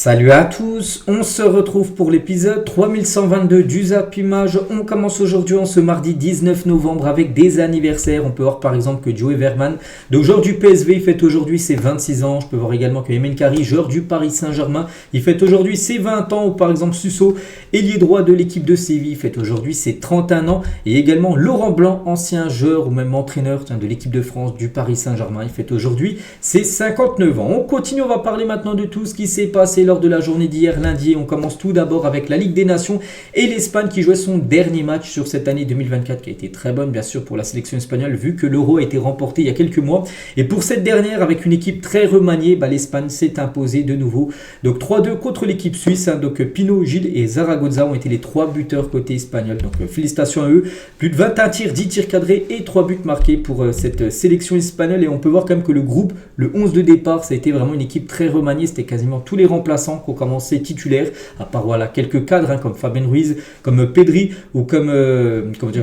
Salut à tous, on se retrouve pour l'épisode 3122 du Zap Image. On commence aujourd'hui en ce mardi 19 novembre avec des anniversaires. On peut voir par exemple que Joey Verman, donc joueur du PSV, il fête aujourd'hui ses 26 ans. Je peux voir également que Emen Kari, joueur du Paris Saint-Germain, il fête aujourd'hui ses 20 ans. Ou par exemple Suso, ailier droit de l'équipe de Séville, il fête aujourd'hui ses 31 ans. Et également Laurent Blanc, ancien joueur ou même entraîneur de l'équipe de France du Paris Saint-Germain, il fête aujourd'hui ses 59 ans. On continue, on va parler maintenant de tout ce qui s'est passé lors de la journée d'hier lundi. On commence tout d'abord avec la Ligue des Nations et l'Espagne qui jouait son dernier match sur cette année 2024 qui a été très bonne bien sûr pour la sélection espagnole vu que l'Euro a été remporté il y a quelques mois. Et pour cette dernière, avec une équipe très remaniée, l'Espagne s'est imposée de nouveau. Donc 3-2 contre l'équipe suisse. Donc Pino, Gil et Zaragoza ont été les 3 buteurs côté espagnol. Donc félicitations à eux. Plus de 21 tirs, 10 tirs cadrés et 3 buts marqués pour cette sélection espagnole. Et on peut voir quand même que le groupe, le 11 de départ, ça a été vraiment une équipe très remaniée. C'était quasiment tous les remplaçants qui ont commencé titulaires, à part quelques cadres comme Fabien Ruiz, comme Pedri ou comme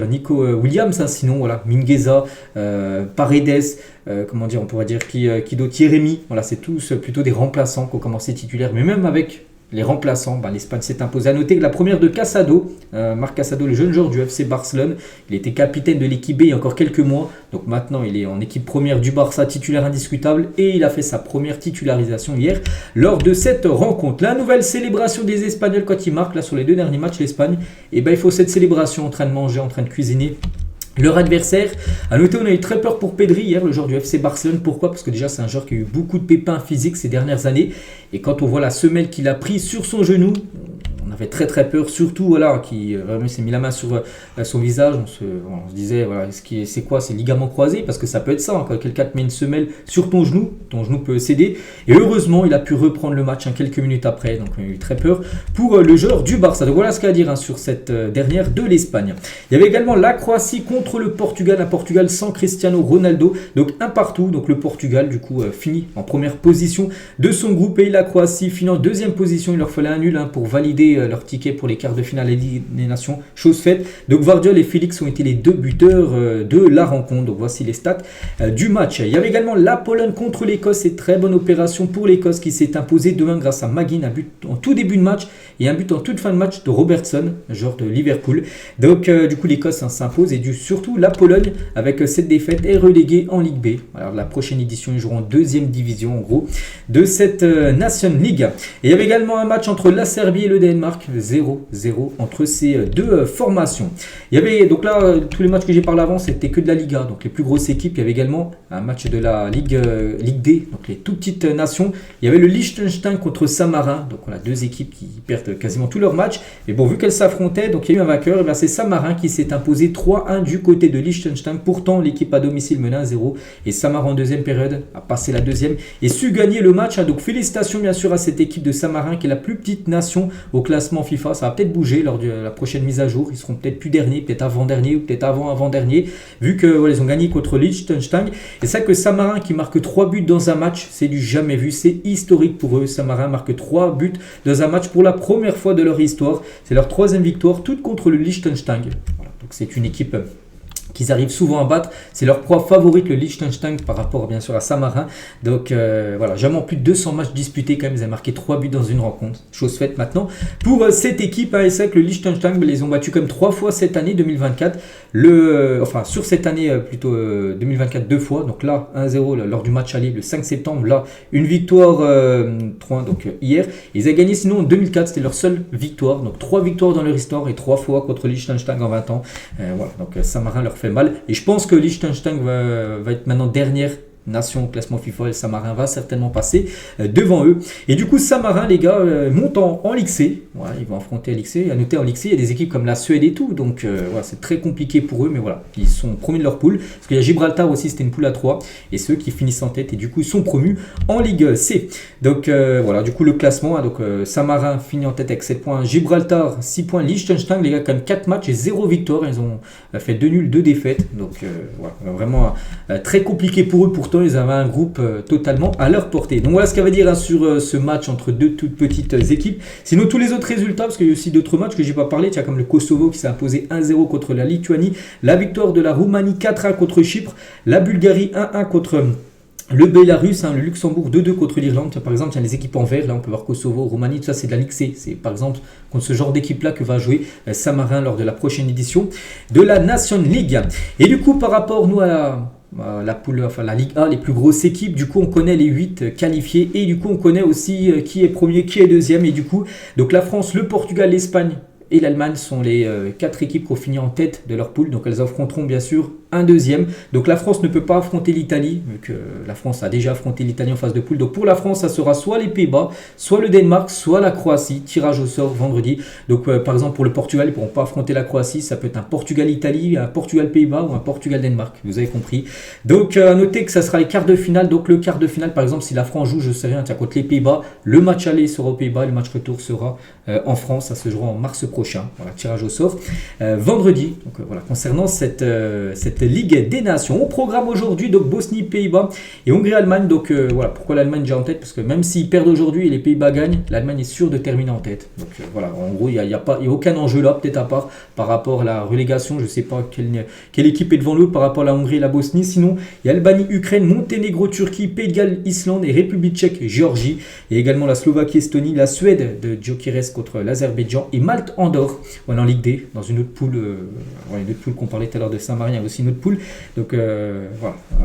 Nico Williams. Sinon Mingueza, Paredes, on pourrait dire qui d'autre, Jérémy. C'est tous plutôt des remplaçants qui ont commencé titulaires, mais même avec les remplaçants, l'Espagne s'est imposée. À noter que la première de Casado, Marc Casado, le jeune joueur du FC Barcelone, il était capitaine de l'équipe B il y a encore quelques mois. Donc maintenant, il est en équipe première du Barça, titulaire indiscutable. Et il a fait sa première titularisation hier lors de cette rencontre. La nouvelle célébration des Espagnols quand ils marquent sur les 2 derniers matchs, l'Espagne. Il faut cette célébration en train de manger, en train de cuisiner leur adversaire. À noter, on a eu très peur pour Pedri hier, le joueur du FC Barcelone. Pourquoi ? Parce que déjà, c'est un joueur qui a eu beaucoup de pépins physiques ces dernières années. Et quand on voit la semelle qu'il a prise sur son genou, on avait très très peur, surtout qui vraiment s'est mis la main sur son visage. On se disait c'est quoi, c'est ligament croisé, parce que ça peut être ça, quand quelqu'un te met une semelle sur ton genou peut céder. Et heureusement il a pu reprendre le match quelques minutes après, donc on a eu très peur pour le joueur du Barça. Donc voilà ce qu'il y a à dire sur cette dernière de l'Espagne. Il y avait également la Croatie contre le Portugal, un Portugal sans Cristiano Ronaldo, donc un partout. Donc le Portugal du coup finit en première position de son groupe et la Croatie finit en deuxième position. Il leur fallait un nul pour valider leur ticket pour les quarts de finale des Nations, chose faite. Donc Gvardiol et Félix ont été les 2 buteurs de la rencontre. Donc voici les stats du match. Il y avait également la Pologne contre l'Écosse, et très bonne opération pour l'Écosse qui s'est imposée 2-1 grâce à McGinn, un but en tout début de match et un but en toute fin de match de Robertson, joueur de Liverpool. Donc du coup l'Écosse s'impose, et surtout la Pologne avec cette défaite est reléguée en Ligue B. Alors la prochaine édition, ils joueront en 2e division en gros de cette Nation League. Et il y avait également un match entre la Serbie et le Danemark, 0-0 entre ces 2 formations. Il y avait donc là tous les matchs que j'ai parlé avant, c'était que de la Liga, donc les plus grosses équipes. Il y avait également un match de la Ligue D, donc les tout petites nations. Il y avait le Liechtenstein contre Saint-Marin, donc on a 2 équipes qui perdent quasiment tous leurs matchs. Et bon, vu qu'elles s'affrontaient, donc il y a eu un vainqueur, et c'est Saint-Marin qui s'est imposé 3-1 du côté de Liechtenstein. Pourtant l'équipe à domicile menait 1-0 et Saint-Marin en deuxième période a passé la deuxième et su gagner le match. Donc félicitations bien sûr à cette équipe de Saint-Marin qui est la plus petite nation au classement FIFA. Ça va peut-être bouger lors de la prochaine mise à jour. Ils seront peut-être plus derniers, peut-être avant-dernier ou peut-être avant-avant-dernier, vu que ils ont gagné contre Liechtenstein. Et ça que Saint-Marin qui marque 3 buts dans un match, c'est du jamais vu, c'est historique pour eux. Saint-Marin marque 3 buts dans un match pour la première fois de leur histoire. C'est leur 3e victoire, toute contre le Liechtenstein. Donc c'est une équipe qu'ils arrivent souvent à battre. C'est leur proie favorite, le Liechtenstein, par rapport bien sûr à Saint-Marin. Donc jamais plus de 200 matchs disputés quand même. Ils ont marqué 3 buts dans une rencontre. Chose faite maintenant pour cette équipe. Et c'est que le Liechtenstein, les ont battus comme 3 fois cette année 2024. Sur cette année plutôt 2024 2 fois. Donc là 1-0 lors du match aller le 5 septembre. Là une victoire 3-1 donc hier. Ils ont gagné sinon en 2004. C'était leur seule victoire. Donc 3 victoires dans leur histoire et 3 fois contre Liechtenstein en 20 ans. Donc Saint-Marin leur fait mal, et je pense que Liechtenstein va être maintenant dernière nation au classement FIFA, et Saint-Marin va certainement passer devant eux. Et du coup Saint-Marin, les gars, montent en Ligue C. Ils vont affronter Ligue C. À noter en Ligue C, il y a des équipes comme la Suède et tout, donc c'est très compliqué pour eux, mais ils sont promus de leur poule, parce qu'il y a Gibraltar aussi, c'était une poule à 3, et ceux qui finissent en tête et du coup sont promus en Ligue C. Donc du coup le classement, Saint-Marin finit en tête avec 7 points, Gibraltar 6 points, Liechtenstein, les gars, quand même 4 matchs et 0 victoire. Ils ont fait 2 nuls, 2 défaites, donc vraiment très compliqué pour eux. Pourtant ils avaient un groupe totalement à leur portée. Donc voilà ce qu'il va dire sur ce match entre 2 toutes petites équipes. Sinon tous les autres résultats, parce qu'il y a aussi d'autres matchs que j'ai pas parlé, comme le Kosovo qui s'est imposé 1-0 contre la Lituanie, la victoire de la Roumanie 4-1 contre Chypre, la Bulgarie 1-1 contre Le Bélarus, le Luxembourg 2-2 contre l'Irlande. Par exemple, il y a les équipes en vert. Là, on peut voir Kosovo, Roumanie, tout ça, c'est de la Ligue C. C'est par exemple contre ce genre d'équipe-là que va jouer Saint-Marin lors de la prochaine édition de la Nation League. Et du coup, par rapport, nous, à la poule, enfin la Ligue A, les plus grosses équipes, du coup on connaît les 8 qualifiés et du coup on connaît aussi qui est premier, qui est deuxième et du coup donc la France, le Portugal, l'Espagne et l'Allemagne sont les 4 équipes qui ont fini en tête de leur poule, donc elles affronteront bien sûr un deuxième. Donc la France ne peut pas affronter l'Italie, vu que la France a déjà affronté l'Italie en phase de poule. Donc pour la France, ça sera soit les Pays-Bas, soit le Danemark, soit la Croatie. Tirage au sort vendredi. Donc par exemple pour le Portugal, ils ne pourront pas affronter la Croatie. Ça peut être un Portugal-Italie, un Portugal-Pays-Bas ou un Portugal-Danemark. Vous avez compris. Donc à noter que ça sera les quarts de finale. Donc le quart de finale, par exemple, si la France joue, je sais rien, contre les Pays-Bas, le match aller sera aux Pays-Bas, le match retour sera en France. Ça se jouera en mars prochain. Voilà, tirage au sort vendredi. Donc voilà, concernant cette Ligue des Nations. Au programme aujourd'hui, donc Bosnie, Pays-Bas et Hongrie-Allemagne. Donc voilà, pourquoi l'Allemagne déjà en tête? Parce que même s'ils perdent aujourd'hui et les Pays-Bas gagnent, l'Allemagne est sûre de terminer en tête. Donc voilà, en gros, il n'y a aucun enjeu là, peut-être à part par rapport à la relégation. Je ne sais pas quelle équipe est devant l'autre par rapport à la Hongrie et la Bosnie. Sinon, il y a Albanie, Ukraine, Monténégro, Turquie, Pays de Galles, Islande et République tchèque, Géorgie. Et également la Slovaquie, Estonie, la Suède de Gyökeres contre l'Azerbaïdjan et Malte, Andorre. Voilà, en Ligue D, dans une autre poule, une autre poule qu'on parlait tout à l'heure de Saint-Marin, il y a aussi une autre poule. Donc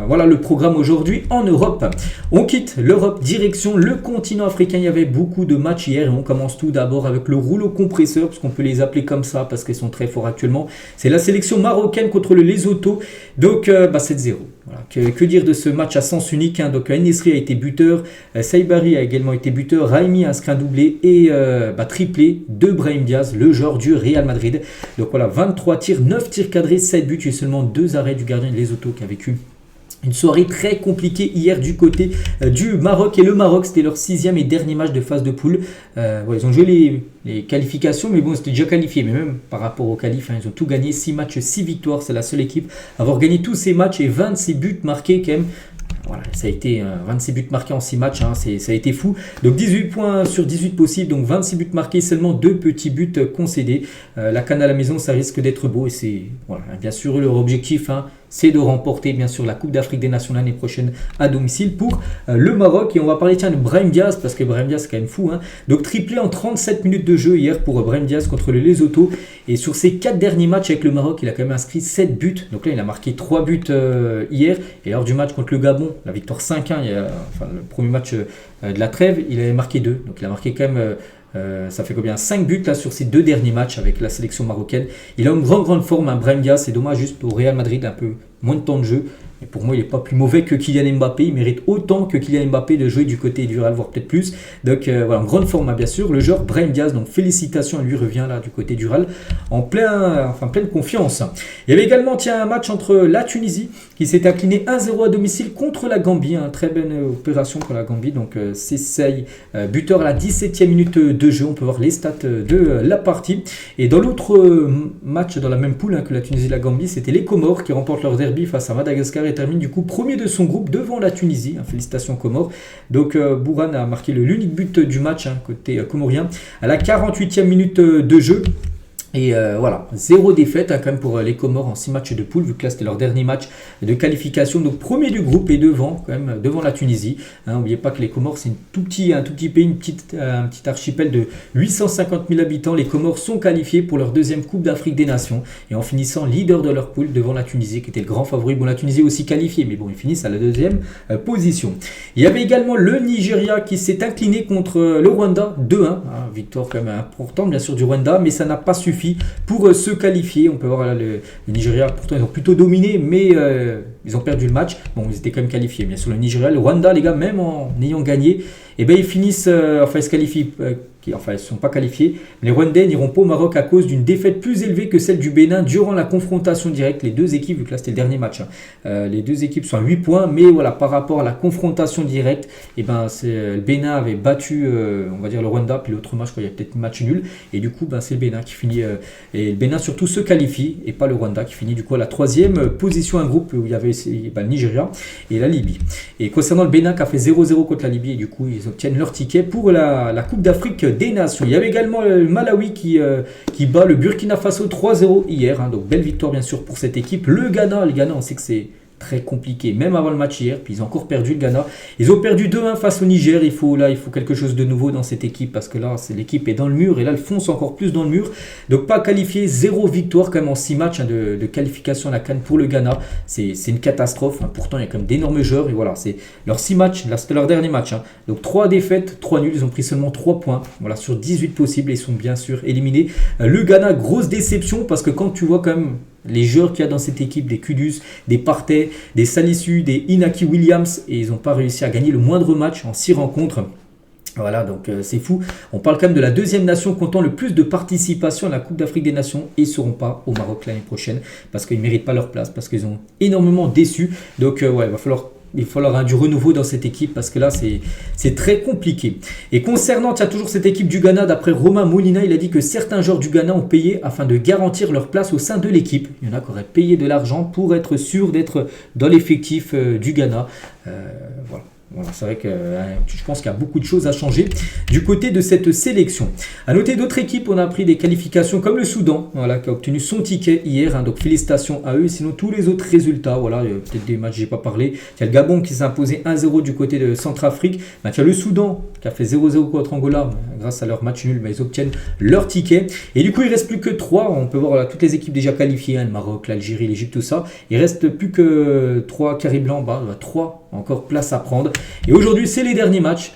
voilà le programme aujourd'hui en Europe. On quitte l'Europe, direction le continent africain. Il y avait beaucoup de matchs hier et on commence tout d'abord avec le rouleau compresseur, parce qu'on peut les appeler comme ça parce qu'ils sont très forts actuellement. C'est la sélection marocaine contre le Lesotho. Donc 7-0. Voilà. Que dire de ce match à sens unique, Donc En-Nesyri a été buteur, Saibari a également été buteur, Raimi a inscrit un doublé et triplé de Brahim Diaz, le joueur du Real Madrid. Donc voilà, 23 tirs, 9 tirs cadrés, 7 buts et seulement 2 arrêts du gardien de Lesotho qui a vécu une soirée très compliquée hier du côté du Maroc. Et le Maroc, c'était leur 6e et dernier match de phase de poule. Ils ont joué les qualifications, mais bon, c'était déjà qualifié. Mais même par rapport aux qualifs, ils ont tout gagné. 6 matchs, 6 victoires. C'est la seule équipe à avoir gagné tous ces matchs et 26 buts marqués quand même. Voilà, ça a été 26 buts marqués en 6 matchs, ça a été fou. Donc 18 points sur 18 possibles, donc 26 buts marqués, seulement 2 petits buts concédés. La CAN à la maison, ça risque d'être beau et c'est bien sûr leur objectif, c'est de remporter bien sûr la Coupe d'Afrique des Nations l'année prochaine à domicile pour le Maroc. Et on va parler de Brahim Diaz, parce que Brahim Diaz c'est quand même fou. Donc triplé en 37 minutes de jeu hier pour Brahim Diaz contre le Lesotho. Et sur ses 4 derniers matchs avec le Maroc, il a quand même inscrit 7 buts. Donc là, il a marqué 3 buts hier. Et lors du match contre le Gabon, la victoire 5-1, le premier match de la trêve, il avait marqué 2. Donc il a marqué quand même... ça fait combien 5 buts là sur ces 2 derniers matchs avec la sélection marocaine. Il a une grande forme, Brahim Diaz. C'est dommage juste au Real Madrid, un peu moins de temps de jeu. Et pour moi, il n'est pas plus mauvais que Kylian Mbappé. Il mérite autant que Kylian Mbappé de jouer du côté du Real, voire peut-être plus. Donc voilà, en grande forme, bien sûr. Le joueur Brahim Diaz, donc félicitations à lui, revient là du côté du Real en pleine confiance. Il y avait également un match entre la Tunisie qui s'est incliné 1-0 à domicile contre la Gambie. Très bonne opération pour la Gambie. Donc Sessay, buteur à la 17e minute de jeu. On peut voir les stats de la partie. Et dans l'autre match, dans la même poule que la Tunisie et la Gambie, c'était les Comores qui remportent leur derby face à Madagascar et termine du coup premier de son groupe devant la Tunisie. Félicitations Comores. Donc Bourhan a marqué l'unique but du match côté comorien à la 48e minute de jeu. Et voilà, 0 défaite quand même pour les Comores en 6 matchs de poule, vu que là c'était leur dernier match de qualification. Donc premier du groupe et devant la Tunisie. N'oubliez pas que les Comores c'est un tout petit pays, un petit archipel de 850 000 habitants. Les Comores sont qualifiés pour leur deuxième Coupe d'Afrique des Nations. Et en finissant leader de leur poule devant la Tunisie qui était le grand favori. Bon, la Tunisie aussi qualifiée, mais bon, ils finissent à la deuxième position. Il y avait également le Nigeria qui s'est incliné contre le Rwanda 2-1. Victoire quand même importante bien sûr du Rwanda, mais ça n'a pas suffi pour se qualifier. On peut voir là, le Nigeria, pourtant ils ont plutôt dominé, mais ils ont perdu le match. Bon, ils étaient quand même qualifiés. Bien sûr, le Nigeria, le Rwanda, les gars, même en ayant gagné, ils finissent, ils se qualifient. Ils ne sont pas qualifiés. Les Rwandais n'iront pas au Maroc à cause d'une défaite plus élevée que celle du Bénin durant la confrontation directe. Les deux équipes, vu que là c'était le dernier match, les deux équipes sont à 8 points, mais voilà, par rapport à la confrontation directe, le Bénin avait battu, on va dire, le Rwanda, puis l'autre match, il y a peut-être un match nul, et du coup, c'est le Bénin qui finit, et le Bénin surtout se qualifie, et pas le Rwanda qui finit du coup à la 3e position, un groupe où il y avait le Nigeria et la Libye. Et concernant le Bénin qui a fait 0-0 contre la Libye, et du coup, ils obtiennent leur ticket pour la Coupe d'Afrique des Nations. Il y avait également le Malawi qui bat le Burkina Faso 3-0 hier. Donc belle victoire bien sûr pour cette équipe. Le Ghana, on sait que c'est très compliqué, même avant le match hier. Puis ils ont encore perdu le Ghana. Ils ont perdu 2-1 face au Niger. Il faut quelque chose de nouveau dans cette équipe parce que là, l'équipe est dans le mur et là, elle fonce encore plus dans le mur. Donc pas qualifié, 0 victoire quand même en 6 matchs de qualification à la CAN pour le Ghana. C'est une catastrophe. Pourtant, il y a quand même d'énormes joueurs et voilà, c'est leurs 6 matchs. Là, c'était leur dernier match. Donc 3 défaites, 3 nuls. Ils ont pris seulement 3 points. Voilà, sur 18 possibles, ils sont bien sûr éliminés. Le Ghana, grosse déception parce que quand tu vois quand même les joueurs qu'il y a dans cette équipe, des Kudus, des Partey, des Salisu, des Inaki Williams, et ils n'ont pas réussi à gagner le moindre match en 6 rencontres. Voilà, donc c'est fou. On parle quand même de la deuxième nation comptant le plus de participation à la Coupe d'Afrique des Nations et ils ne seront pas au Maroc l'année prochaine parce qu'ils ne méritent pas leur place, parce qu'ils ont énormément déçu. Donc ouais, il va falloir du renouveau dans cette équipe parce que là, c'est très compliqué. Et concernant, il y a toujours cette équipe du Ghana, d'après Romain Molina, il a dit que certains joueurs du Ghana ont payé afin de garantir leur place au sein de l'équipe. Il y en a qui auraient payé de l'argent pour être sûr d'être dans l'effectif du Ghana. Voilà. Voilà, c'est vrai que je pense qu'il y a beaucoup de choses à changer du côté de cette sélection. À noter d'autres équipes, on a pris des qualifications comme le Soudan, voilà, qui a obtenu son ticket hier. Donc félicitations à eux. Sinon, tous les autres résultats, voilà, peut-être des matchs, je n'ai pas parlé. Il y a le Gabon qui s'est imposé 1-0 du côté de Centrafrique. Il y a le Soudan qui a fait 0-0 contre Angola. Grâce à leur match nul, ils obtiennent leur ticket. Et du coup, il ne reste plus que 3. On peut voir voilà, toutes les équipes déjà qualifiées, le Maroc, l'Algérie, l'Égypte, tout ça. Il ne reste plus que 3 Cariblancs, 3 encore place à prendre. Et aujourd'hui, c'est les derniers matchs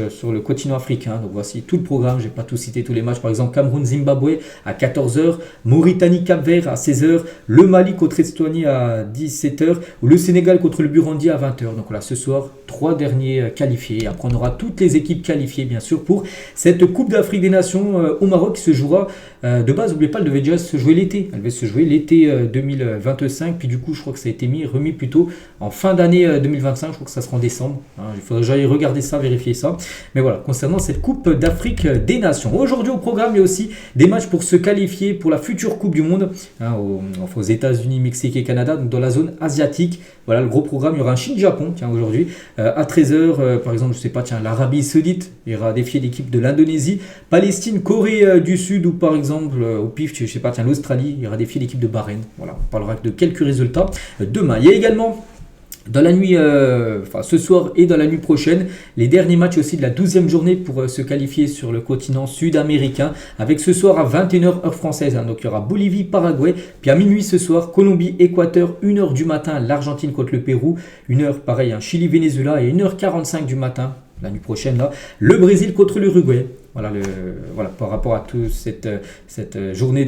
sur le continent africain. Donc voici tout le programme. Je ne vais pas tout citer tous les matchs. Par exemple, Cameroun-Zimbabwe à 14h, Mauritanie-Cap-Vert à 16h, le Mali contre l'Estonie à 17h ou le Sénégal contre le Burundi à 20h. Donc voilà, ce soir, 3 derniers qualifiés. Après, on aura toutes les équipes qualifiées, bien sûr, pour cette Coupe d'Afrique des Nations au Maroc qui se jouera. De base, n'oubliez pas, elle devait déjà se jouer l'été. Elle devait se jouer l'été 2025. Puis du coup, je crois que ça a été remis plutôt en fin d'année 2025. Je crois que ça sera en décembre. Il faudrait que j'aille regarder ça, vérifier ça. Mais voilà, concernant cette Coupe d'Afrique des Nations. Aujourd'hui, au programme, il y a aussi des matchs pour se qualifier pour la future Coupe du Monde aux États-Unis, Mexique et Canada, donc dans la zone asiatique. Voilà le gros programme. Il y aura un Chine-Japon, aujourd'hui, à 13h. Par exemple, je sais pas, l'Arabie Saoudite ira défier l'équipe de l'Indonésie. Palestine, Corée du Sud ou par exemple, au pif, je sais pas, l'Australie ira défier l'équipe de Bahreïn. Voilà, on parlera de quelques résultats demain. Il y a également dans la nuit, ce soir et dans la nuit prochaine, les derniers matchs aussi de la 12e journée pour se qualifier sur le continent sud-américain. Avec ce soir à 21h heure française. Donc il y aura Bolivie, Paraguay. Puis à minuit ce soir, Colombie, Équateur. 1h du matin, l'Argentine contre le Pérou. 1h pareil, Chili, Venezuela. Et 1h45 du matin, la nuit prochaine, là, le Brésil contre l'Uruguay. Voilà, par rapport à toute cette journée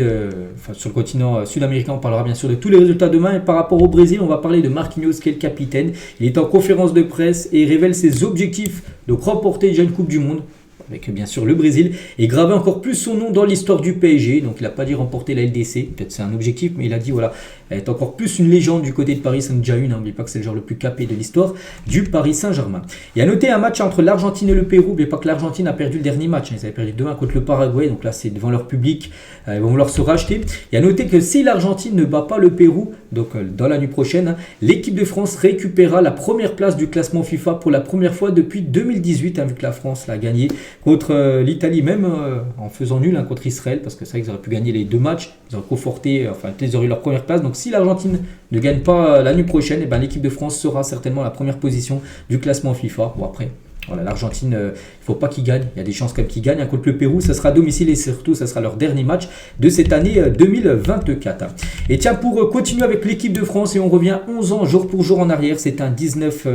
sur le continent sud-américain, on parlera bien sûr de tous les résultats demain. Et par rapport au Brésil, on va parler de Marquinhos qui est le capitaine. Il est en conférence de presse et il révèle ses objectifs de remporter déjà une Coupe du Monde. Avec bien sûr le Brésil, et graver encore plus son nom dans l'histoire du PSG. Donc il n'a pas dit remporter la LDC, peut-être c'est un objectif, mais il a dit voilà, être encore plus une légende du côté de Paris Saint-Germain. N'oubliez pas que c'est le joueur le plus capé de l'histoire du Paris Saint-Germain. Et à noter un match entre l'Argentine et le Pérou. N'oubliez pas que l'Argentine a perdu le dernier match, ils avaient perdu 2-1 contre le Paraguay, donc là c'est devant leur public, ils vont vouloir se racheter. Et à noter que si l'Argentine ne bat pas le Pérou, donc dans la nuit prochaine, l'équipe de France récupérera la première place du classement FIFA pour la première fois depuis 2018, vu que la France l'a gagné contre l'Italie, même en faisant nul contre Israël, parce que c'est vrai qu'ils auraient pu gagner les 2 matchs, ils auraient conforté, ils auraient eu leur première place. Donc si l'Argentine ne gagne pas la nuit prochaine, l'équipe de France sera certainement la première position du classement FIFA. Bon après, voilà, l'Argentine, il ne faut pas qu'ils gagnent. Il y a des chances comme qu'ils gagnent. Contre le Pérou, ça sera à domicile et surtout, ça sera leur dernier match de cette année 2024. Et tiens, pour continuer avec l'équipe de France, et on revient 11 ans jour pour jour en arrière, c'est un 19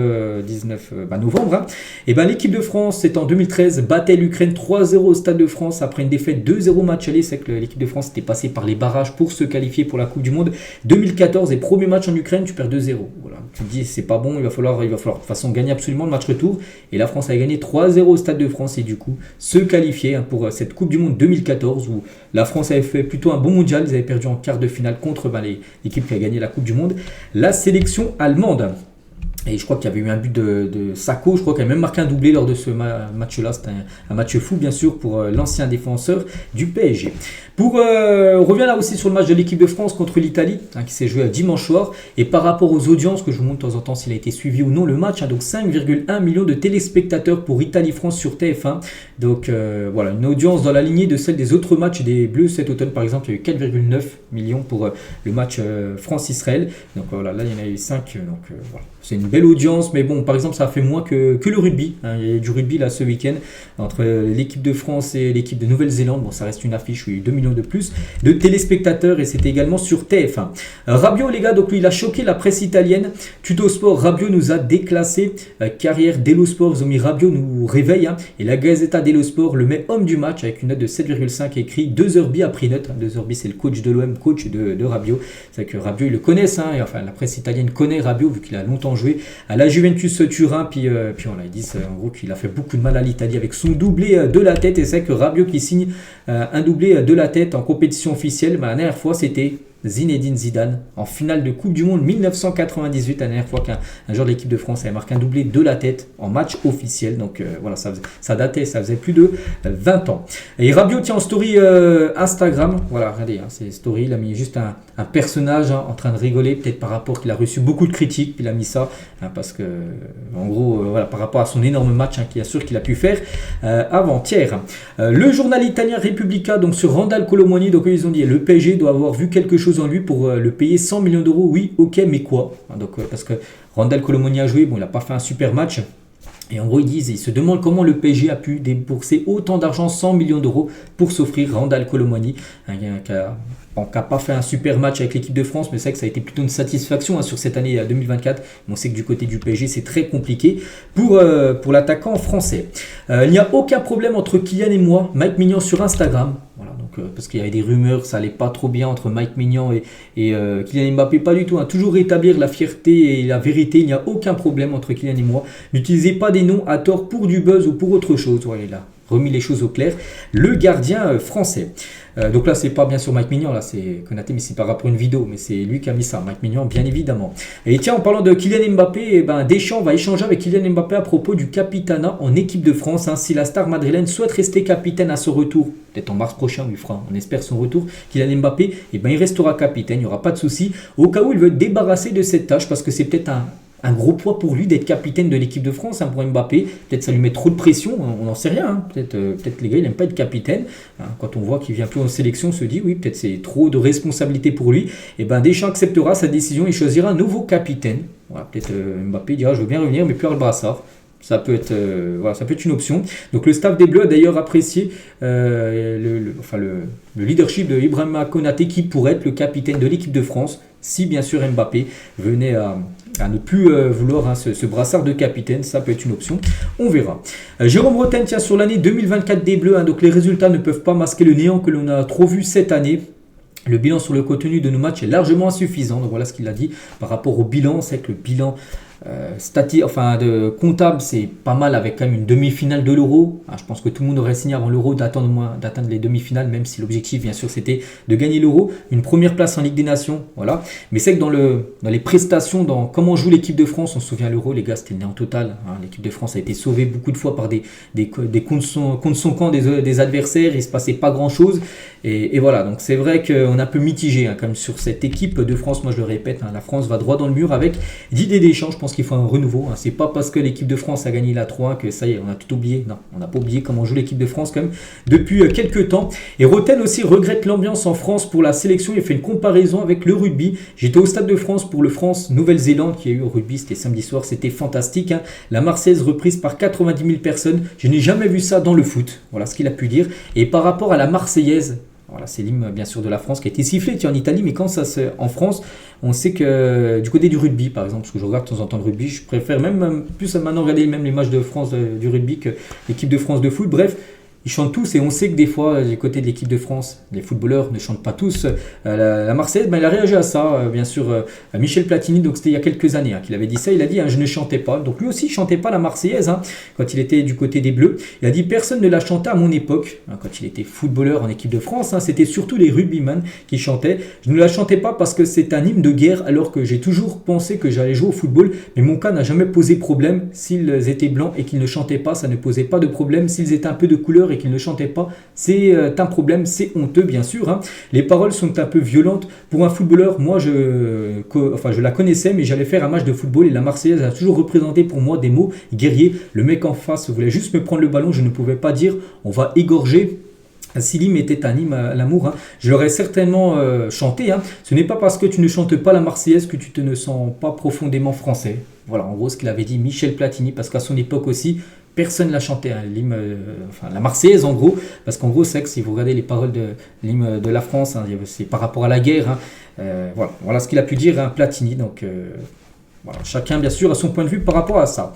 novembre. Et l'équipe de France, c'est en 2013, battait l'Ukraine 3-0 au Stade de France après une défaite 2-0 match aller. C'est que l'équipe de France était passée par les barrages pour se qualifier pour la Coupe du Monde. 2014, et premier match en Ukraine, tu perds 2-0. Voilà. Tu te dis, c'est pas bon, il va falloir de toute façon gagner absolument le match retour. Et la France a gagné 3-0 au Stade de France et du coup se qualifier pour cette Coupe du Monde 2014 où la France avait fait plutôt un bon mondial. Ils avaient perdu en quart de finale contre l'équipe qui a gagné la Coupe du Monde, la sélection allemande. Et je crois qu'il y avait eu un but de Sakho, je crois qu'il a même marqué un doublé lors de ce match-là. C'était un match fou, bien sûr, pour l'ancien défenseur du PSG. On revient là aussi sur le match de l'équipe de France contre l'Italie, qui s'est joué dimanche soir. Et par rapport aux audiences, que je vous montre de temps en temps s'il a été suivi ou non le match, donc 5,1 millions de téléspectateurs pour Italie-France sur TF1. Donc voilà, une audience dans la lignée de celle des autres matchs des Bleus cet automne. Par exemple, il y a eu 4,9 millions pour le match France-Israël. Donc voilà, là il y en a eu 5. Donc voilà. C'est une belle audience, mais bon, par exemple, ça a fait moins que le rugby. Il y a eu du rugby là ce week-end entre l'équipe de France et l'équipe de Nouvelle-Zélande. Bon, ça reste une affiche où il y a eu 2 millions de plus de téléspectateurs et c'était également sur TF1. Rabiot, les gars, donc lui, il a choqué la presse italienne. Tuto Sport, Rabiot nous a déclassé. Carrière dello Sport, ils ont mis Rabiot nous réveille. Et la Gazzetta dello Sport le met homme du match avec une note de 7,5 écrit. 2 Heurby a pris note. 2 Heurby, c'est le coach de l'OM, coach de Rabiot. C'est que Rabiot, ils le connaissent. Et enfin, la presse italienne connaît Rabiot vu qu'il a longtemps joué à la Juventus Turin, puis voilà, ils disent en gros qu'il a fait beaucoup de mal à l'Italie avec son doublé de la tête, et c'est que Rabiot qui signe un doublé de la tête en compétition officielle, la dernière fois c'était Zinedine Zidane en finale de Coupe du Monde 1998, la dernière fois qu'un joueur de l'équipe de France avait marqué un doublé de la tête en match officiel. Donc voilà, ça faisait plus de 20 ans. Et Rabiot tient en story Instagram, voilà, regardez, c'est story, il a mis juste un personnage en train de rigoler, peut-être par rapport qu'il a reçu beaucoup de critiques, puis il a mis ça parce que en gros voilà, par rapport à son énorme match qu'il a sûr qu'il a pu faire avant-hier. Le journal italien Repubblica, donc sur Randal Colomoni, donc ils ont dit le PSG doit avoir vu quelque chose en lui pour le payer 100 millions d'euros. Oui, ok, mais quoi? Donc parce que Randal Colomoni a joué, bon, il n'a pas fait un super match. Et en gros, ils se demandent comment le PSG a pu débourser autant d'argent, 100 millions d'euros, pour s'offrir Randal Colomoni, qui n'a pas fait un super match avec l'équipe de France, mais c'est vrai que ça a été plutôt une satisfaction sur cette année 2024. On sait que du côté du PSG, c'est très compliqué pour l'attaquant français. Il n'y a aucun problème entre Kylian et moi, Mike Maignan sur Instagram. Voilà, donc, parce qu'il y avait des rumeurs, ça allait pas trop bien entre Mike Maignan et Kylian Mbappé, pas du tout. Toujours rétablir la fierté et la vérité, il n'y a aucun problème entre Kylian et moi. N'utilisez pas des noms à tort pour du buzz ou pour autre chose. Voilà, il a remis les choses au clair. Le gardien français. Donc là, c'est pas bien sûr Mike Maignan, là c'est Konaté, mais c'est par rapport à une vidéo, mais c'est lui qui a mis ça, Mike Maignan, bien évidemment. Et tiens, en parlant de Kylian Mbappé, Deschamps va échanger avec Kylian Mbappé à propos du capitanat en équipe de France. Si la star madrilène souhaite rester capitaine à son retour, peut-être en mars prochain, on espère son retour, Kylian Mbappé, il restera capitaine, il n'y aura pas de souci. Au cas où il veut débarrasser de cette tâche, parce que c'est peut-être un gros poids pour lui d'être capitaine de l'équipe de France, pour Mbappé. Peut-être ça lui met trop de pression, on n'en sait rien. Peut-être les gars, il n'aime pas être capitaine. Quand on voit qu'il vient plus en sélection, on se dit oui, peut-être c'est trop de responsabilité pour lui. Et Deschamps acceptera sa décision et choisira un nouveau capitaine. Voilà, peut-être Mbappé dira je veux bien revenir, mais plus à le brassard. Ça peut être une option. Donc le staff des Bleus a d'ailleurs apprécié le leadership de Ibrahima Konaté qui pourrait être le capitaine de l'équipe de France si bien sûr Mbappé venait à ne plus vouloir ce brassard de capitaine. Ça peut être une option, on verra. Jérôme Rotten tient sur l'année 2024 des Bleus, donc les résultats ne peuvent pas masquer le néant que l'on a trop vu cette année. Le bilan sur le contenu de nos matchs est largement insuffisant. Donc voilà ce qu'il a dit par rapport au bilan. C'est que le bilan comptable, c'est pas mal avec quand même une demi-finale de l'Euro. Je pense que tout le monde aurait signé avant l'Euro d'atteindre les demi-finales, même si l'objectif bien sûr c'était de gagner l'Euro. Une première place en Ligue des Nations, voilà. Mais c'est que dans les prestations, dans comment joue l'équipe de France, on se souvient l'Euro, les gars, c'était le néant total. L'équipe de France a été sauvée beaucoup de fois par des contre son camp des adversaires. Il se passait pas grand chose. Et voilà, donc c'est vrai qu'on est un peu mitigé quand même sur cette équipe de France. Moi je le répète, la France va droit dans le mur avec Didier Deschamps. Je pense qu'il faut un renouveau. C'est pas parce que l'équipe de France a gagné la 3 que ça y est, on a tout oublié. Non, on n'a pas oublié comment joue l'équipe de France quand même depuis quelques temps. Et Roten aussi regrette l'ambiance en France pour la sélection. Il fait une comparaison avec le rugby. J'étais au Stade de France pour le France-Nouvelle-Zélande qui a eu au rugby. C'était samedi soir, c'était fantastique. La Marseillaise reprise par 90 000 personnes. Je n'ai jamais vu ça dans le foot. Voilà ce qu'il a pu dire. Et par rapport à la Marseillaise, voilà, c'est l'hymne bien sûr de la France qui a été sifflé en Italie, mais quand ça c'est en France, on sait que du côté du rugby par exemple, parce que je regarde de temps en temps le rugby, je préfère même plus maintenant regarder même les matchs de France du rugby que l'équipe de France de foot. Bref, ils chantent tous et on sait que des fois, du côté de l'équipe de France, les footballeurs ne chantent pas tous la Marseillaise. Ben, il a réagi à ça, bien sûr, Michel Platini, donc c'était il y a quelques années qu'il avait dit ça. Il a dit je ne chantais pas. Donc lui aussi, il chantait pas la Marseillaise quand il était du côté des Bleus. Il a dit personne ne la chantait à mon époque, quand il était footballeur en équipe de France. C'était surtout les rugbyman qui chantaient. Je ne la chantais pas parce que c'est un hymne de guerre, alors que j'ai toujours pensé que j'allais jouer au football. Mais mon cas n'a jamais posé problème. S'ils étaient blancs et qu'ils ne chantaient pas, ça ne posait pas de problème. S'ils étaient un peu de couleur et qu'ils ne chantaient pas, c'est un problème, c'est honteux bien sûr. Les paroles sont un peu violentes. Pour un footballeur, moi je la connaissais, mais j'allais faire un match de football et la Marseillaise a toujours représenté pour moi des mots guerriers. Le mec en face voulait juste me prendre le ballon, je ne pouvais pas dire on va égorger. Si l'hymne était un hymne à l'amour, je l'aurais certainement chanté. Ce n'est pas parce que tu ne chantes pas la Marseillaise que tu te ne sens pas profondément français. Voilà, en gros, ce qu'il avait dit Michel Platini, parce qu'à son époque aussi, personne ne la chantait, l'hymne, la Marseillaise en gros, parce qu'en gros, c'est vrai que si vous regardez les paroles de l'hymne de la France, c'est par rapport à la guerre. Voilà ce qu'il a pu dire Platini. Donc, voilà, chacun bien sûr a son point de vue par rapport à ça.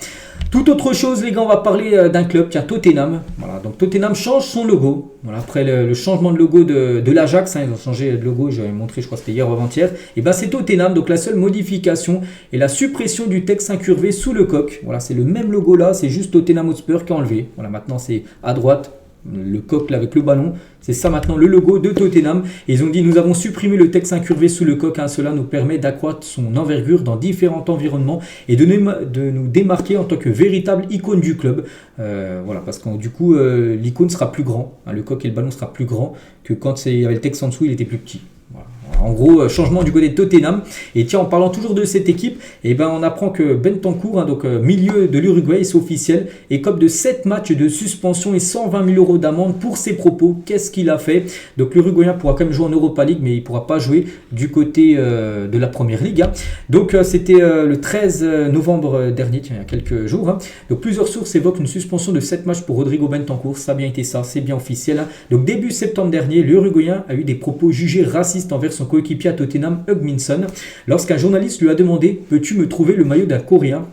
Toute autre chose les gars, on va parler d'un club, Tottenham. Voilà, donc Tottenham change son logo. Voilà, après le changement de logo de l'Ajax, ils ont changé de logo, j'avais montré, je crois que c'était hier ou avant-hier. Et ben c'est Tottenham, donc la seule modification est la suppression du texte incurvé sous le coq. Voilà, c'est le même logo là, c'est juste Tottenham Hotspur qui a enlevé. Voilà, maintenant c'est à droite. Le coq là avec le ballon, c'est ça maintenant le logo de Tottenham. Et ils ont dit nous avons supprimé le texte incurvé sous le coq, cela nous permet d'accroître son envergure dans différents environnements et de nous démarquer en tant que véritable icône du club. Voilà, parce que du coup l'icône sera plus grand, le coq et le ballon sera plus grand que quand il y avait le texte en dessous, il était plus petit. Voilà. En gros, changement du côté de Tottenham. Et tiens, en parlant toujours de cette équipe, on apprend que Bentancur, milieu de l'Uruguay, c'est officiel, écope de 7 matchs de suspension et 120 000 € d'amende pour ses propos. Qu'est-ce qu'il a fait? Donc l'Uruguayen pourra quand même jouer en Europa League, mais il ne pourra pas jouer du côté de la Première Ligue. Donc c'était le 13 novembre dernier, il y a quelques jours. Donc plusieurs sources évoquent une suspension de 7 matchs pour Rodrigo Bentancur. Ça a bien été ça, c'est bien officiel. Donc début septembre dernier, l'Uruguayen a eu des propos jugés racistes envers son coéquipier à Tottenham, Hugh Minson, lorsqu'un journaliste lui a demandé « Peux-tu me trouver le maillot d'un Coréen ?»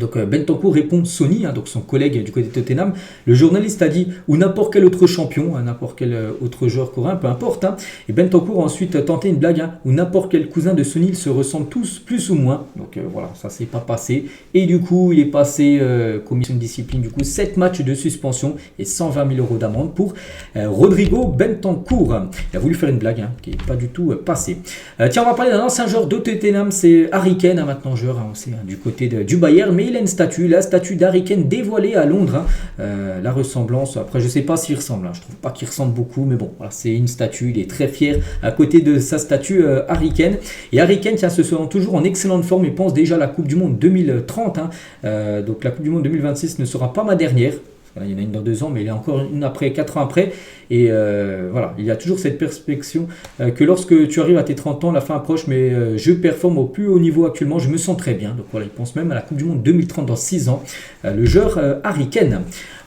Donc Bentancur répond Sonny, donc son collègue du côté de Tottenham. Le journaliste a dit ou n'importe quel autre champion, n'importe quel autre joueur coréen, peu importe. Et Bentancur a ensuite tenté une blague ou n'importe quel cousin de Sonny, ils se ressemblent tous plus ou moins. Donc voilà, ça s'est pas passé. Et du coup, il est passé commission de discipline, du coup 7 matchs de suspension et 120 000 € d'amende pour Rodrigo Bentancur. Il a voulu faire une blague qui n'est pas du tout passée. Tiens, on va parler d'un ancien joueur de Tottenham, c'est Harry Kane, maintenant joueur aussi du côté du Bayern. Mais il a une statue, la statue d'Harry Kane dévoilée à Londres. La ressemblance, après je ne sais pas s'il ressemble, je ne trouve pas qu'il ressemble beaucoup, mais bon, voilà, c'est une statue, il est très fier à côté de sa statue Harry Kane. Et Harry Kane se sent toujours en excellente forme et pense déjà à la Coupe du Monde 2030. Donc la Coupe du Monde 2026 ne sera pas ma dernière. Il y en a une dans 2 ans, mais il y en a encore une après, 4 ans après. Et voilà, il y a toujours cette perspective que lorsque tu arrives à tes 30 ans, la fin approche, mais je performe au plus haut niveau actuellement, je me sens très bien. Donc voilà, il pense même à la Coupe du Monde 2030 dans 6 ans, le joueur Harry Kane.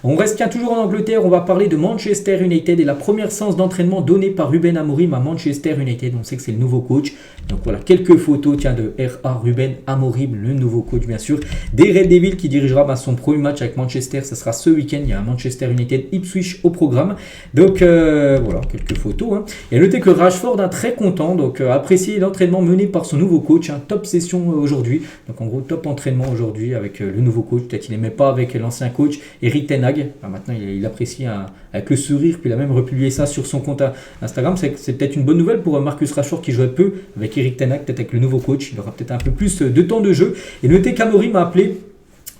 On reste toujours en Angleterre, on va parler de Manchester United et la première séance d'entraînement donnée par Ruben Amorim à Manchester United. On sait que c'est le nouveau coach. Donc voilà, quelques photos de R.A. Ruben Amorim, le nouveau coach bien sûr, des Red Devils qui dirigera son premier match avec Manchester. Ça sera ce week-end, il y a un Manchester United Ipswich au programme. Donc voilà, quelques photos. Et à noter que Rashford est très content, donc apprécié l'entraînement mené par son nouveau coach. Top session aujourd'hui, donc en gros top entraînement aujourd'hui avec le nouveau coach. Peut-être qu'il n'aimait pas avec l'ancien coach Erik ten Hag. Maintenant il apprécie avec le sourire, puis il a même republié ça sur son compte Instagram. C'est peut-être une bonne nouvelle pour Marcus Rashford qui jouait peu avec Erik ten Hag, peut-être avec le nouveau coach, il aura peut-être un peu plus de temps de jeu. Et notez qu'Amorim a appelé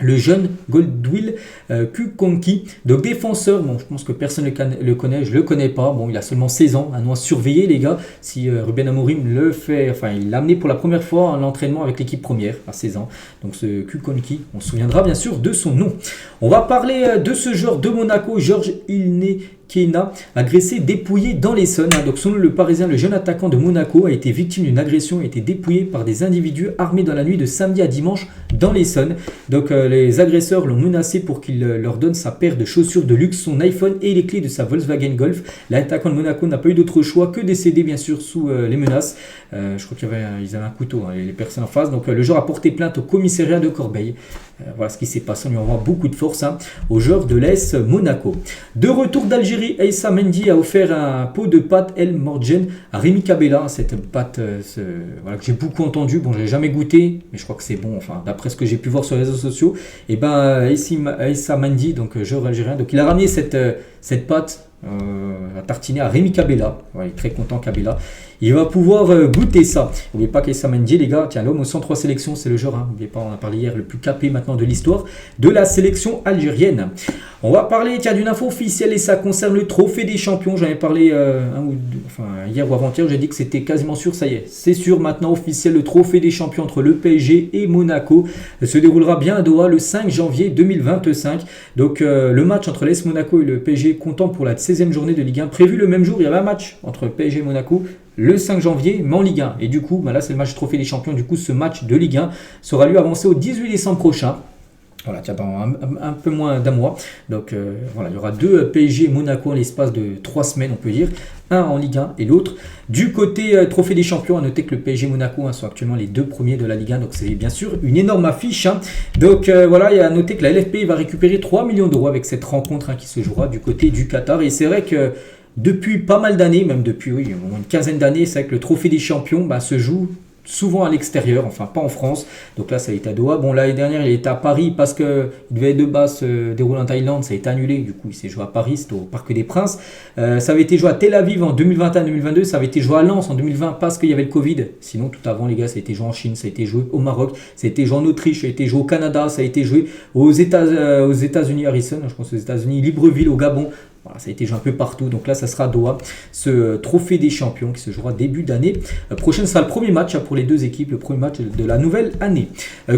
le jeune Goldwill Kukonki, donc défenseur, bon je pense que personne ne le connaît, je le connais pas, bon il a seulement 16 ans, un an à surveiller les gars, si Ruben Amorim le fait, enfin il l'a amené pour la première fois en entraînement avec l'équipe première à 16 ans, donc ce Kukonki, on se souviendra bien sûr de son nom. On va parler de ce joueur de Monaco, Georges Ilnekena, agressé, dépouillé dans l'Essonne. Donc selon le Parisien, le jeune attaquant de Monaco a été victime d'une agression et a été dépouillé par des individus armés dans la nuit de samedi à dimanche dans l'Essonne. Donc les agresseurs l'ont menacé pour qu'il leur donne sa paire de chaussures de luxe, son iPhone et les clés de sa Volkswagen Golf. L'attaquant de Monaco n'a pas eu d'autre choix que de céder bien sûr sous les menaces. Je crois qu'ils avaient un couteau, les personnes en face. Donc le joueur a porté plainte au commissariat de Corbeil. Voilà ce qui s'est passé. On lui envoie beaucoup de force aux joueurs de l'AS Monaco. De retour d'Algérie, Aïssa Mendy a offert un pot de pâte El Morgen à Rémi Cabella. Cette pâte voilà, que j'ai beaucoup entendu. Bon, je l'ai jamais goûté, mais je crois que c'est bon. Enfin, d'après ce que j'ai pu voir sur les réseaux sociaux. Et Aïssa Mendy, donc joueur algérien, donc il a ramené cette pâte à tartiner à Rémi Cabella. Ouais, il est très content, Cabella. Il va pouvoir goûter ça. N'oubliez pas qu'Aïssa Mendy, les gars, tiens, l'homme aux 103 sélections, c'est le joueur, n'oubliez pas, on a parlé hier, le plus capé maintenant de l'histoire de la sélection algérienne. On va parler, tiens, d'une info officielle et ça concerne le trophée des champions. J'en ai parlé hier ou avant-hier, j'ai dit que c'était quasiment sûr, ça y est, c'est sûr maintenant officiel, le trophée des champions entre le PSG et Monaco se déroulera bien à Doha le 5 janvier 2025. Donc le match entre l'AS Monaco et le PSG comptant pour la 16e journée de Ligue 1, prévu le même jour, il y avait un match entre PSG et Monaco le 5 janvier, mais en Ligue 1. Et du coup, là c'est le match trophée des champions, du coup ce match de Ligue 1 sera lui avancé au 18 décembre prochain. Voilà, tiens, un peu moins d'un mois. Donc voilà, il y aura 2 PSG et Monaco en l'espace de 3 semaines, on peut dire. Un en Ligue 1 et l'autre du côté trophée des champions. À noter que le PSG et Monaco sont actuellement les 2 premiers de la Ligue 1. Donc c'est bien sûr une énorme affiche. Donc voilà, il y a à noter que la LFP va récupérer 3 millions d'euros avec cette rencontre qui se jouera du côté du Qatar. Et c'est vrai que depuis pas mal d'années, même depuis une quinzaine d'années, c'est vrai que le trophée des champions se joue souvent à l'extérieur, enfin pas en France. Donc là ça a été à Doha. Bon, l'année dernière il était à Paris parce qu'il devait de base se dérouler en Thaïlande, ça a été annulé, du coup il s'est joué à Paris, c'était au Parc des Princes. Ça avait été joué à Tel Aviv en 2021-2022, ça avait été joué à Lens en 2020 parce qu'il y avait le Covid. Sinon tout avant les gars, ça a été joué en Chine, ça a été joué au Maroc, ça a été joué en Autriche, ça a été joué au Canada, ça a été joué aux États-Unis, Harrison, je pense aux États-Unis, Libreville, au Gabon. Voilà, ça a été joué un peu partout. Donc là, ça sera Doha, ce trophée des champions qui se jouera début d'année prochaine. Ce sera le premier match pour les 2 équipes, le premier match de la nouvelle année.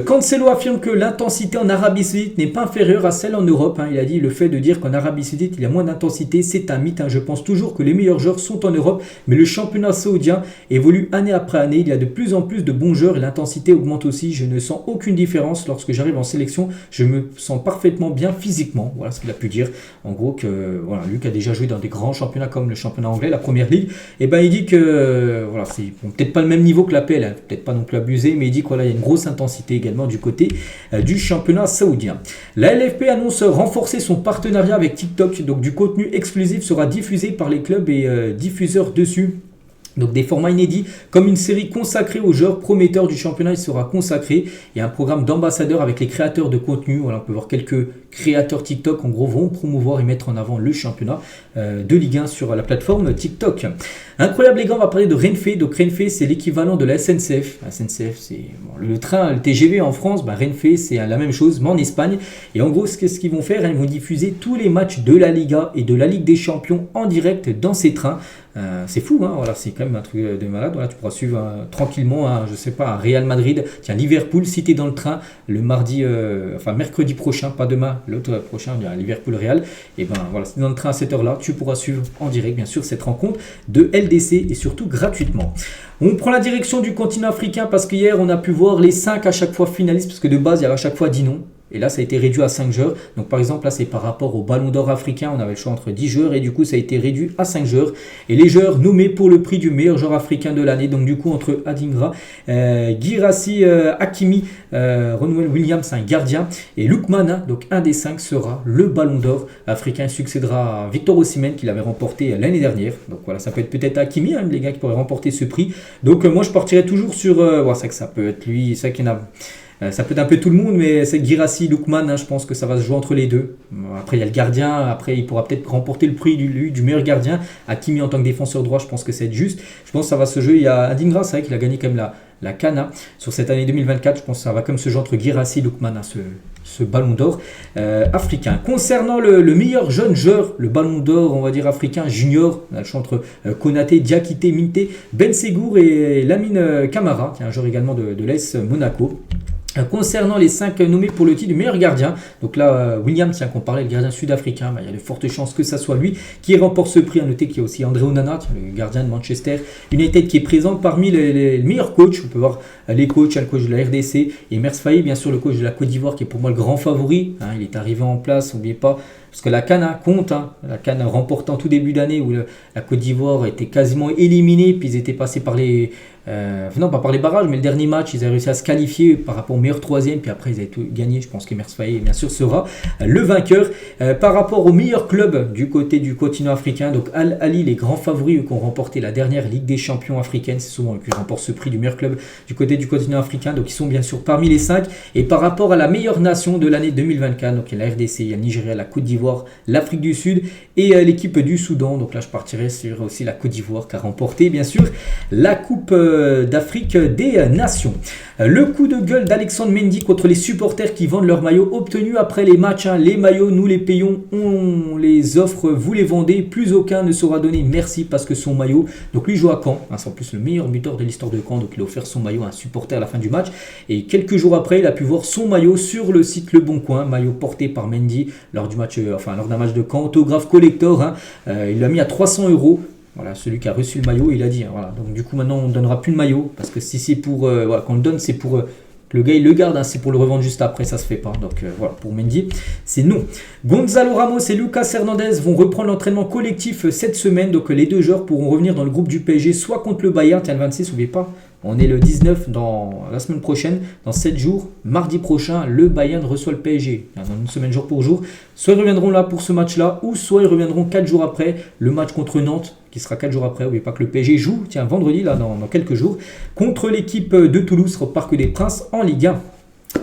Cancelo affirme que l'intensité en Arabie Saoudite n'est pas inférieure à celle en Europe. Il a dit le fait de dire qu'en Arabie Saoudite, il y a moins d'intensité, c'est un mythe. Je pense toujours que les meilleurs joueurs sont en Europe, mais le championnat saoudien évolue année après année. Il y a de plus en plus de bons joueurs et l'intensité augmente aussi. Je ne sens aucune différence lorsque j'arrive en sélection. Je me sens parfaitement bien physiquement. Voilà ce qu'il a pu dire. En gros, que voilà, lui qui a déjà joué dans des grands championnats comme le championnat anglais, la première ligue, et il dit que voilà, c'est peut-être pas le même niveau que la PL, peut-être pas non plus abusé, mais il dit qu'il y a une grosse intensité également du côté du championnat saoudien. La LFP annonce renforcer son partenariat avec TikTok, donc du contenu exclusif sera diffusé par les clubs et diffuseurs dessus. Donc des formats inédits, comme une série consacrée aux joueurs prometteurs du championnat, il sera consacré. Il y a un programme d'ambassadeurs avec les créateurs de contenu. Voilà, on peut voir quelques créateurs TikTok, en gros, vont promouvoir et mettre en avant le championnat de Ligue 1 sur la plateforme TikTok. Incroyable les gars, on va parler de Renfe. Donc Renfe, c'est l'équivalent de la SNCF. La SNCF, c'est le train, le TGV en France. Renfe, c'est la même chose, mais en Espagne. Et en gros, qu'est-ce qu'ils vont faire? Ils vont diffuser tous les matchs de la Liga et de la Ligue des Champions en direct dans ces trains. C'est fou, voilà, c'est quand même un truc de malade. Voilà, tu pourras suivre tranquillement, je sais pas, un Real Madrid, tiens, Liverpool, si tu es dans le train le mercredi prochain, pas demain, l'autre prochain, il y a Liverpool Real. Et voilà, si tu es dans le train à cette heure-là, tu pourras suivre en direct, bien sûr, cette rencontre de LDC et surtout gratuitement. On prend la direction du continent africain parce qu'hier, on a pu voir les 5 à chaque fois finalistes, parce que de base, il y avait à chaque fois 10 noms. Et là, ça a été réduit à 5 joueurs. Donc, par exemple, là, c'est par rapport au Ballon d'Or africain. On avait le choix entre 10 joueurs et du coup, ça a été réduit à 5 joueurs. Et les joueurs nommés pour le prix du meilleur joueur africain de l'année. Donc, du coup, entre Adingra, Guirassy, Hakimi, Ronwen Williams, un gardien, et Lookman, donc un des 5 sera le Ballon d'Or africain. Il succédera à Victor Osimhen qui l'avait remporté l'année dernière. Donc, voilà, ça peut être peut-être Hakimi, les gars, qui pourraient remporter ce prix. Donc, moi, je partirais toujours sur. C'est vrai que ça peut être lui, c'est vrai qu'il y en a. Ça peut être un peu tout le monde, mais c'est Guirassy, Lookman, je pense que ça va se jouer entre les deux. Après, il y a le gardien, après, il pourra peut-être remporter le prix du meilleur gardien. Hakimi en tant que défenseur droit, je pense que c'est juste. Je pense que ça va se jouer. Il y a Adingra, c'est vrai qu'il a gagné quand même la CAN sur cette année 2024. Je pense que ça va comme se jouer entre Guirassy et Lookman, ce ballon d'or africain. Concernant le meilleur jeune joueur, le ballon d'or, on va dire africain, junior, on a le choix entre Konaté, Diakité, Minte, Ben Segour et Lamine Camara, qui est un joueur également de l'AS Monaco. Concernant les 5 nommés pour le titre du meilleur gardien, donc là William, tiens qu'on parlait, le gardien sud-africain, il y a de fortes chances que ça soit lui qui remporte ce prix. À noter qu'il y a aussi André Onana, le gardien de Manchester United, qui est présent parmi les meilleurs coachs. On peut voir les coachs, le coach de la RDC et Mers Faye, bien sûr le coach de la Côte d'Ivoire qui est pour moi le grand favori. Il est arrivé en place, n'oubliez pas, parce que la CAN compte, la CAN remportée en tout début d'année où la Côte d'Ivoire était quasiment éliminée, puis ils étaient passés par les... non, pas par les barrages, mais le dernier match, ils avaient réussi à se qualifier par rapport au meilleur troisième, puis après ils avaient tout gagné. Je pense qu'Emers Faé, bien sûr, sera le vainqueur. Par rapport au meilleur club du côté du continent africain, donc Al Ahly, les grands favoris qui ont remporté la dernière Ligue des champions africaine, c'est souvent eux qui remportent ce prix du meilleur club du côté du continent africain, donc ils sont bien sûr parmi les 5. Et par rapport à la meilleure nation de l'année 2024, donc il y a la RDC, il y a le Nigeria, la Côte d'Ivoire, l'Afrique du Sud et l'équipe du Soudan. Donc là, je partirai sur aussi la Côte d'Ivoire qui a remporté, bien sûr, la Coupe d'Afrique des Nations. Le coup de gueule d'Alexandre Mendy contre les supporters qui vendent leurs maillots obtenus après les matchs. Les maillots, nous les payons, on les offre, vous les vendez, plus aucun ne sera donné. Merci, parce que son maillot, donc lui joue à Caen, c'est en plus le meilleur buteur de l'histoire de Caen, donc il a offert son maillot à un supporter à la fin du match. Et quelques jours après, il a pu voir son maillot sur le site Le Bon Coin, maillot porté par Mendy lors d'un match de Caen, autographe collector. Il l'a mis à 300 €. Voilà, celui qui a reçu le maillot, il a dit. Voilà. Donc du coup, maintenant, on ne donnera plus de maillot. Parce que si c'est pour... quand on le donne, c'est pour... que le gars, il le garde. C'est pour le revendre juste après. Ça se fait pas. Donc voilà, pour Mendy, c'est non. Gonzalo Ramos et Lucas Hernandez vont reprendre l'entraînement collectif cette semaine. Donc les deux joueurs pourront revenir dans le groupe du PSG, soit contre le Bayern. Tiens, le 26, n'oubliez pas. On est le 19 dans la semaine prochaine, dans 7 jours, mardi prochain, le Bayern reçoit le PSG. Dans une semaine jour pour jour. Soit ils reviendront là pour ce match-là, ou soit ils reviendront 4 jours après, le match contre Nantes, qui sera 4 jours après. N'oubliez pas que le PSG joue, tiens, vendredi, là, dans quelques jours, contre l'équipe de Toulouse, au Parc des Princes, en Ligue 1.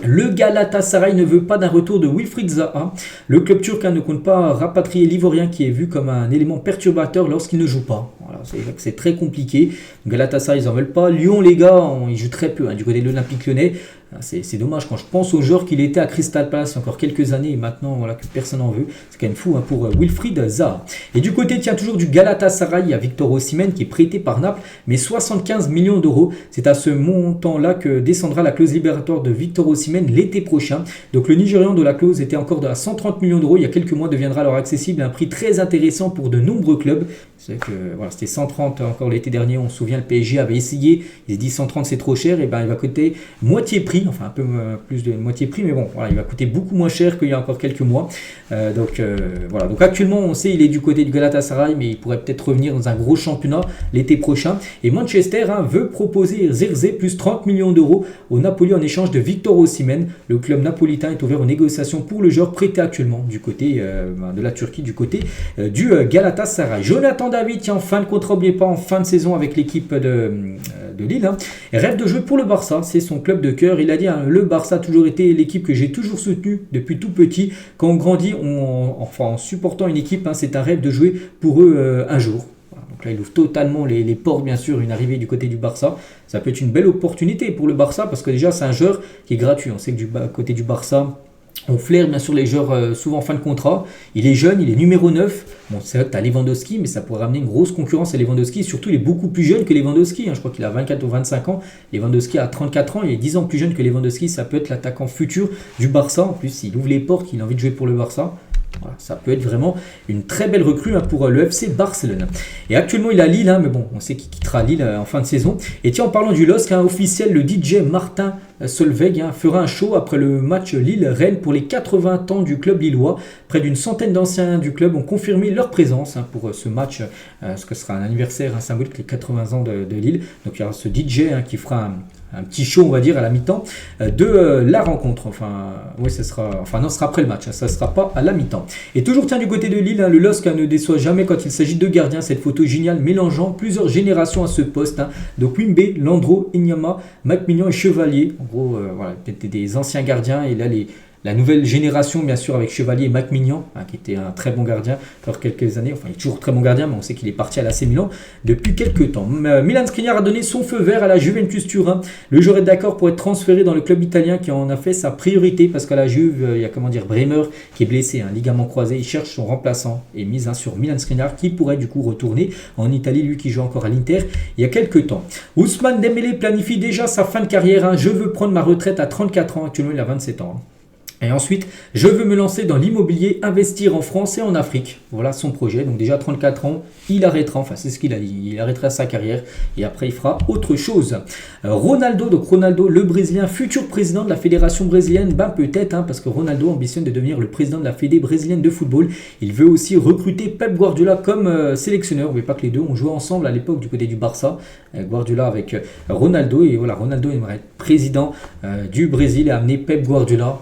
Le Galatasaray ne veut pas d'un retour de Wilfried Zaha. Le club turc ne compte pas rapatrier l'Ivoirien, qui est vu comme un élément perturbateur lorsqu'il ne joue pas. Voilà, c'est très compliqué. Galatasaray, ils n'en veulent pas. Lyon, les gars, ils jouent très peu du côté de l'Olympique Lyonnais. C'est dommage quand je pense aux joueurs qu'il était à Crystal Palace il y a encore quelques années et maintenant voilà, que personne n'en veut. C'est quand même fou pour Wilfried Zaha. Et du côté, tiens, toujours du Galatasaray, il y a Victor Osimhen qui est prêté par Naples, mais 75 millions d'euros. C'est à ce montant-là que descendra la clause libératoire de Victor Osimhen l'été prochain. Donc le Nigérian de la clause était encore à 130 millions d'euros. Il y a quelques mois, deviendra alors accessible à un prix très intéressant pour de nombreux clubs. C'est que voilà, c'était 130 encore l'été dernier, on se souvient, le PSG avait essayé, il a dit 130 c'est trop cher, et ben il va coûter moitié prix, enfin un peu plus de moitié prix, mais bon, voilà, il va coûter beaucoup moins cher qu'il y a encore quelques mois. Voilà, donc actuellement on sait il est du côté du Galatasaray, mais il pourrait peut-être revenir dans un gros championnat l'été prochain. Et Manchester veut proposer Zirkzee plus 30 millions d'euros au Napoli en échange de Victor Osimhen. Le club napolitain est ouvert aux négociations pour le joueur prêté actuellement du côté de la Turquie, du côté du Galatasaray. Jonathan David, en fin de contrat, n'oubliez pas, en fin de saison avec l'équipe de Lille. Et rêve de jouer pour le Barça, c'est son club de cœur. Il a dit, le Barça a toujours été l'équipe que j'ai toujours soutenue depuis tout petit. Quand on grandit, en supportant une équipe, c'est un rêve de jouer pour eux un jour. Voilà, donc là, il ouvre totalement les portes, bien sûr, une arrivée du côté du Barça. Ça peut être une belle opportunité pour le Barça parce que déjà, c'est un joueur qui est gratuit. On sait que du côté du Barça, on flaire bien sûr les joueurs souvent en fin de contrat. Il est jeune, il est numéro 9. Bon, c'est vrai que tu as Lewandowski, mais ça pourrait ramener une grosse concurrence à Lewandowski. Surtout, il est beaucoup plus jeune que Lewandowski. Je crois qu'il a 24 ou 25 ans. Lewandowski a 34 ans. Il est 10 ans plus jeune que Lewandowski. Ça peut être l'attaquant futur du Barça. En plus, il ouvre les portes, il a envie de jouer pour le Barça. Voilà, ça peut être vraiment une très belle recrue pour le FC Barcelone. Et actuellement, il est à Lille, mais bon, on sait qu'il quittera Lille en fin de saison. Et tiens, en parlant du LOSC, officiel, le DJ Martin Solveig fera un show après le match Lille-Rennes pour les 80 ans du club lillois. Près d'une centaine d'anciens du club ont confirmé leur présence pour ce match, ce que sera un anniversaire symbolique, les 80 ans de Lille. Donc il y aura ce DJ qui fera un petit show, on va dire, à la mi-temps de la rencontre. Oui, ce sera après le match, ça ne sera pas à la mi-temps. Et toujours, tiens, du côté de Lille, le LOSC ne déçoit jamais quand il s'agit de gardiens. Cette photo géniale mélangeant plusieurs générations à ce poste. Donc Wimbe, Landreau, Inyama, Macmillan et Chevalier. En gros, voilà, peut-être des anciens gardiens. Et là, la nouvelle génération, bien sûr, avec Chevalier et Macmillan, qui était un très bon gardien pour quelques années. Enfin, il est toujours très bon gardien, mais on sait qu'il est parti à l'AC Milan depuis quelques temps. Milan Skriniar a donné son feu vert à la Juventus Turin. Le joueur est d'accord pour être transféré dans le club italien qui en a fait sa priorité parce qu'à la Juve, il y a Bremer qui est blessé, ligament croisé. Il cherche son remplaçant et mise sur Milan Skriniar qui pourrait du coup retourner en Italie, lui qui joue encore à l'Inter il y a quelques temps. Ousmane Dembélé planifie déjà sa fin de carrière. Je veux prendre ma retraite à 34 ans. Actuellement, il a 27 ans. Et ensuite, je veux me lancer dans l'immobilier, investir en France et en Afrique. Voilà son projet. Donc déjà 34 ans, il arrêtera, enfin c'est ce qu'il a dit, il arrêtera sa carrière et après il fera autre chose. Ronaldo, donc Ronaldo, le Brésilien, futur président de la fédération brésilienne, peut-être, parce que Ronaldo ambitionne de devenir le président de la Fédé brésilienne de football. Il veut aussi recruter Pep Guardiola comme sélectionneur. N'oubliez pas que les deux ont joué ensemble à l'époque du côté du Barça. Guardiola avec Ronaldo, et voilà, Ronaldo aimerait être président du Brésil et amener Pep Guardiola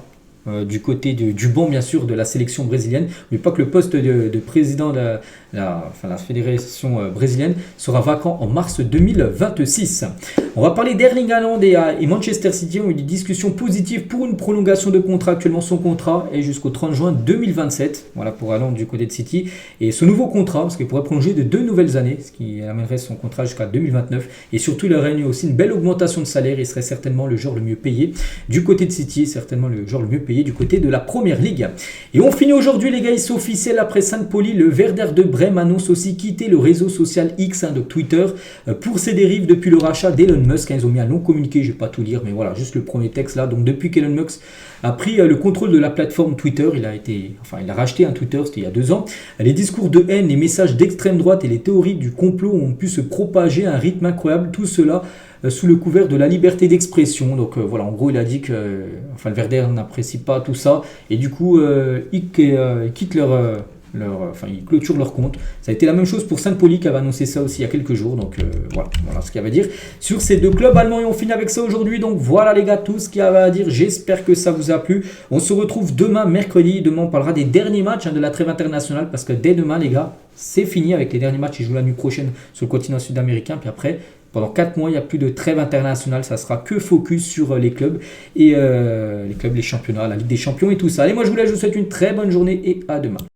du côté du banc bien sûr de la sélection brésilienne, mais pas que le poste de président de la fédération brésilienne sera vacant en mars 2026. On va parler d'Erling Haaland et Manchester City ont eu des discussions positives pour une prolongation de contrat. Actuellement son contrat est jusqu'au 30 juin 2027, voilà pour Haaland du côté de City, et ce nouveau contrat, parce qu'il pourrait prolonger de 2 nouvelles années, ce qui amènerait son contrat jusqu'à 2029, et surtout il aurait eu aussi une belle augmentation de salaire, il serait certainement le joueur le mieux payé du côté de City, certainement le joueur le mieux payé du côté de la Première Ligue. Et on finit aujourd'hui les gars, c'est officiel après Saint-Pauli, le Werder de Brême annonce aussi quitter le réseau social X, donc Twitter, pour ses dérives depuis le rachat d'Elon Musk. Ils ont mis un long communiqué, je ne vais pas tout lire, mais voilà, juste le premier texte là. Donc depuis qu'Elon Musk a pris le contrôle de la plateforme Twitter, il a racheté un Twitter, c'était il y a 2 ans. Les discours de haine, les messages d'extrême droite et les théories du complot ont pu se propager à un rythme incroyable, tout cela sous le couvert de la liberté d'expression. Donc voilà, en gros il a dit que le Werder n'apprécie pas tout ça et du coup ils quittent ils clôturent leur compte. Ça a été la même chose pour Saint-Pauli qui avait annoncé ça aussi il y a quelques jours. Donc voilà ce qu'il y avait à dire sur ces 2 clubs allemands et on finit avec ça aujourd'hui. Donc voilà les gars, tout ce qu'il y avait à dire. J'espère que ça vous a plu. On se retrouve demain mercredi. Demain on parlera des derniers matchs de la trêve internationale parce que dès demain les gars, c'est fini avec les derniers matchs. Ils jouent la nuit prochaine sur le continent sud-américain. Puis après, pendant 4 mois, il n'y a plus de trêve internationale. Ça sera que focus sur les clubs et les championnats, la Ligue des Champions et tout ça. Allez, moi je vous laisse, je vous souhaite une très bonne journée et à demain.